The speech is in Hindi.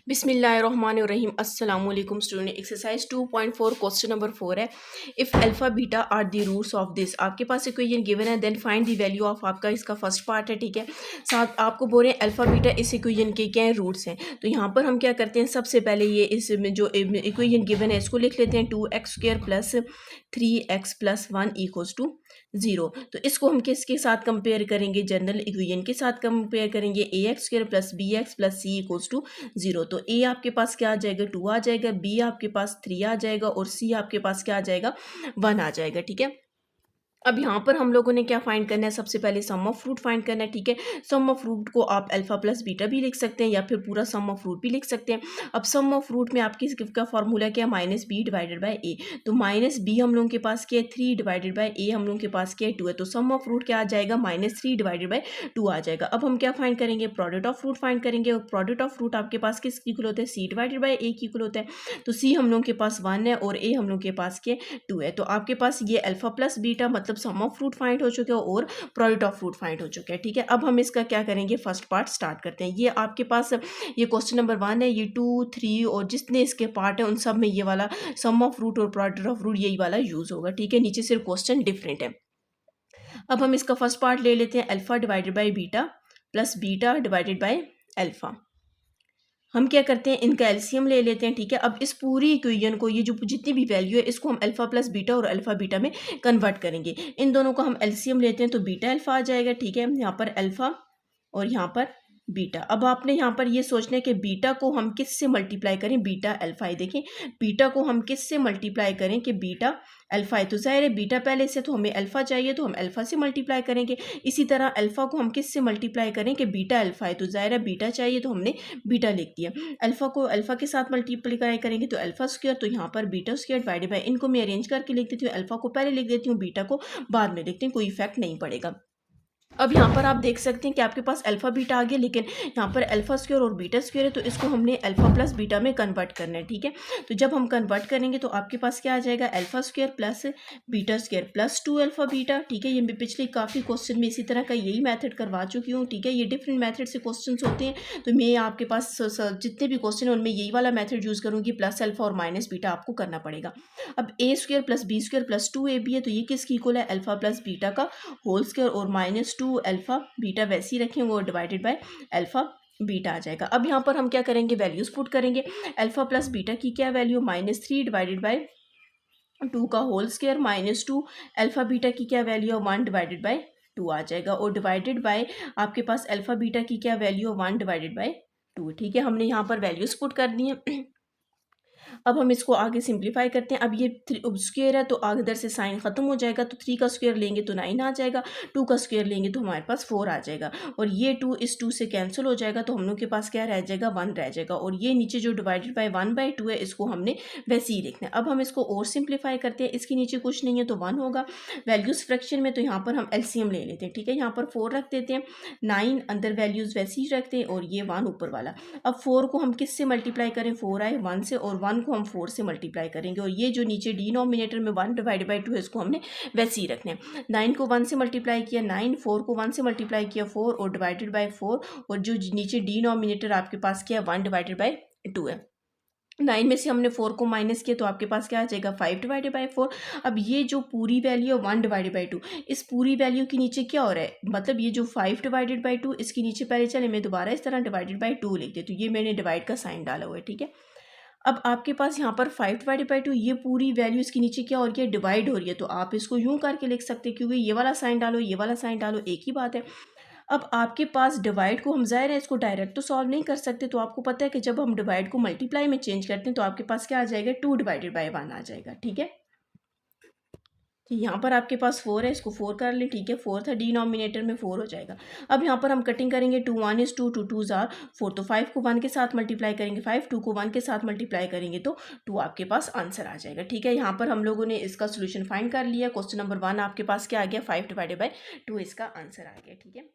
बिस्मिल्लाहिर्रहमानिर्रहीम अस्सलाम वालेकुम स्टूडेंट। एक्सरसाइज 2.4 क्वेश्चन नंबर 4 है। If alpha beta are the roots of this, आपके पास इक्वेशन गिवन है, then find the value of, आपका इसका फर्स्ट पार्ट है। ठीक है, साथ आपको बोल रहे हैं अल्फ़ा बीटा इस इक्वेशन के क्या है, रूट्स हैं। तो यहाँ पर हम क्या करते हैं, सबसे पहले ये इसमें जो इक्वेशन गिवन है इसको लिख लेते हैं, 2x² plus 3x plus 1 equals to 0। तो इसको हम किसके साथ कंपेयर करेंगे, जनरल इक्वेशन के साथ कंपेयर करेंगे, ax² plus bx plus c equals to 0। तो ए आपके पास क्या आ जाएगा, 2 आ जाएगा, बी आपके पास 3 आ जाएगा और सी आपके पास क्या आ जाएगा, 1 आ जाएगा। ठीक है, अब यहाँ पर हम लोगों ने क्या फाइंड करना है, सबसे पहले सम ऑफ फ्रूट फाइंड करना है। ठीक है, सम ऑफ फ्रूट को आप अल्फा प्लस बीटा भी लिख सकते हैं या फिर पूरा सम ऑफ फ्रूट भी लिख सकते हैं। अब सम ऑफ फ्रूट में आपकी का फॉर्मूला क्या है, माइनस बी डिवाइडेड बाई ए। तो माइनस बी हम लोगों के पास क्या है, 3 डिवाइडेड बाई ए हम लोगों के पास क्या है, 2 है। तो सम ऑफ फ्रूट क्या आ जाएगा, -3 डिवाइडेड बाई 2 आ जाएगा। अब हम क्या फाइंड करेंगे, प्रोडक्ट ऑफ फ्रूट फाइंड करेंगे। और प्रोडक्ट ऑफ फ्रूट आपके पास किस इक्वल होता है, C divided by A equal होता है। तो सी हम लोगों के पास 1 है और ए हम लोगों के पास क्या 2 है। तो आपके पास ये अल्फा प्लस बीटा मतलब सम ऑफ फ्रूट फाइंड हो चुके हैं और प्रोडक्ट ऑफ फ्रूट फाइंड हो चुके हैं। ठीक है, अब हम इसका क्या करेंगे, फर्स्ट पार्ट स्टार्ट करते हैं। ये आपके पास ये क्वेश्चन नंबर 1 है, ये 2, 3 और जितने इसके पार्ट है उन सब में ये वाला सम ऑफ फ्रूट और प्रोडक्ट ऑफ फ्रूट यही वाला यूज होगा। ठीक है, नीचे सिर्फ क्वेश्चन डिफरेंट है। अब हम इसका फर्स्ट पार्ट ले लेते हैं, alpha divided by beta plus beta divided by alpha. हम क्या करते हैं, इनका एलसीएम ले लेते हैं। ठीक है, अब इस पूरी इक्वेशन को, ये जो जितनी भी वैल्यू है इसको हम अल्फा प्लस बीटा और अल्फा बीटा में कन्वर्ट करेंगे। इन दोनों को हम एलसीएम लेते हैं तो बीटा अल्फा आ जाएगा। ठीक है, यहाँ पर अल्फा और यहाँ पर बीटा। अब आपने यहाँ पर ये सोचना है कि बीटा को हम किस से मल्टीप्लाई करें, बीटा अल्फा है। देखें, बीटा को हम किस से मल्टीप्लाई करें कि बीटा अल्फा है। तो जाहिर है बीटा पहले से, तो हमें अल्फा चाहिए तो हम अल्फा से मल्टीप्लाई करेंगे। इसी तरह अल्फा को हम किस से मल्टीप्लाई करें कि बीटा अल्फा है। तो जाहिर है बीटा चाहिए तो हमने बीटा लिख दिया। अल्फा को अल्फा के साथ मल्टीप्लाई करेंगे तो अल्फा स्क्वायर, तो यहाँ पर बीटा स्क्वायर डिवाइडेड बाय, इनको मैं अरेंज करके लिख देती हूँ। अल्फा को पहले लिख देती हूँ, बीटा को बाद में लिखती हूँ, कोई इफेक्ट नहीं पड़ेगा। अब यहाँ पर आप देख सकते हैं कि आपके पास अल्फा बीटा आ गया, लेकिन यहाँ पर अल्फा स्क्वायर और बीटा स्क्वायर है तो इसको हमने अल्फा प्लस बीटा में कन्वर्ट करना है। ठीक है, तो जब हम कन्वर्ट करेंगे तो आपके पास क्या आ जाएगा, alpha square plus beta square plus 2 alpha beta. ठीक है, ये मैं पिछले काफ़ी क्वेश्चन में इसी तरह का यही मेथड करवा चुकी हूँ। ठीक है, ये डिफरेंट मेथड से क्वेश्चन होते हैं तो मैं आपके पास जितने भी क्वेश्चन हैं उनमें यही वाला मेथड यूज़ करूँगी, प्लस अल्फा और माइनस बीटा आपको करना पड़ेगा। अब A square plus B square plus 2ab है, तो ये किसकी इक्वल है, अल्फा प्लस बीटा का होल स्क्वायर और -2 अल्फा बीटा वैसे ही रखेंगे और डिवाइडेड बाय अल्फा बीटा आ जाएगा। अब यहाँ पर हम क्या करेंगे, वैल्यूज पुट करेंगे। अल्फा प्लस बीटा की क्या वैल्यू, -3 डिवाइडेड बाय 2 का होल स्क्वायर, -2 अल्फा बीटा की क्या वैल्यू है, 1 डिवाइडेड बाय 2 आ जाएगा और डिवाइडेड बाय आपके पास अल्फा बीटा की क्या वैल्यू है, 1 डिवाइडेड बाय 2। ठीक है, हमने यहाँ पर वैल्यूज पुट कर दी है। अब हम इसको आगे सिंप्लीफाई करते हैं। अब ये स्क्वायर है तो आगे इधर से साइन खत्म हो जाएगा, तो 3 का स्क्वायर लेंगे तो 9 आ जाएगा, 2 का स्क्वायर लेंगे तो हमारे पास 4 आ जाएगा और ये 2 इस 2 से कैंसिल हो जाएगा तो हम लोग के पास क्या रह जाएगा, 1 रह जाएगा। और ये नीचे जो डिवाइडेड बाय 1/2 है इसको हमने वैसे ही लिखना है। अब हम इसको और सिंप्लीफाई करते हैं, इसके नीचे कुछ नहीं है तो 1 होगा। वैल्यूज फ्रैक्शन में तो यहाँ पर हम एलसीएम ले लेते हैं। ठीक है, यहाँ पर 4 रख देते हैं, 9 अंदर वैल्यूज वैसे ही रखते हैं और ये 1 ऊपर वाला। अब 4 को हम किस से मल्टीप्लाई करें, 4 आए 1 से और 1 को हम 4 से मल्टीप्लाई करेंगे और ये जो नीचे डिनोमिनेटर में 1 डिवाइडेड बाई 2 है इसको हमने वैसे ही रखना है। 9 को 1 से मल्टीप्लाई किया 9, 4 को 1 से मल्टीप्लाई किया 4 और डिवाइडेड बाई 4 और जो नीचे डिनोमिनेटर आपके पास क्या 1 डिवाइडेड बाई 2 है। 9 में से हमने 4 को माइनस किया तो आपके पास क्या आ जाएगा, 5 डिवाइडेड बाई 4। अब ये जो पूरी वैल्यू है 1 डिवाइडेड बाई 2, इस पूरी वैल्यू के नीचे क्या हो रहा है, मतलब ये जो 5 डिवाइडेड बाई 2 इसके नीचे पहले चले मैं दोबारा इस तरह डिवाइडेड बाई 2 लिख देती हूँ, ये मैंने डिवाइड का साइन डाला हुआ है। ठीक है, अब आपके पास यहाँ पर 5 डिवाइडेड बाई 2 ये पूरी वैल्यू इसके नीचे क्या हो रही है, डिवाइड हो रही है, तो आप इसको यूं करके लिख सकते हैं क्योंकि ये वाला साइन डालो ये वाला साइन डालो एक ही बात है। अब आपके पास डिवाइड को हम ज़ाहिर है इसको डायरेक्ट तो सॉल्व नहीं कर सकते, तो आपको पता है कि जब हम डिवाइड को मल्टीप्लाई में चेंज करते हैं तो आपके पास क्या आ जाएगा, 2 डिवाइडेड बाई 1 आ जाएगा। ठीक है, तो यहाँ पर आपके पास 4 है, इसको 4 कर लें। ठीक है, 4 था डिनोमिनेटर में 4 हो जाएगा। अब यहाँ पर हम कटिंग करेंगे, 2 1 is 2, 2 2s are 4, तो 5 को 1 के साथ मल्टीप्लाई करेंगे 5, 2 को 1 के साथ मल्टीप्लाई करेंगे तो 2 आपके पास आंसर आ जाएगा। ठीक है, यहाँ पर हम लोगों ने इसका सोल्यूशन फाइंड कर लिया। क्वेश्चन नंबर 1 आपके पास क्या आ गया, 5 डिवाइडेड बाई 2 इसका आंसर आ गया। ठीक है।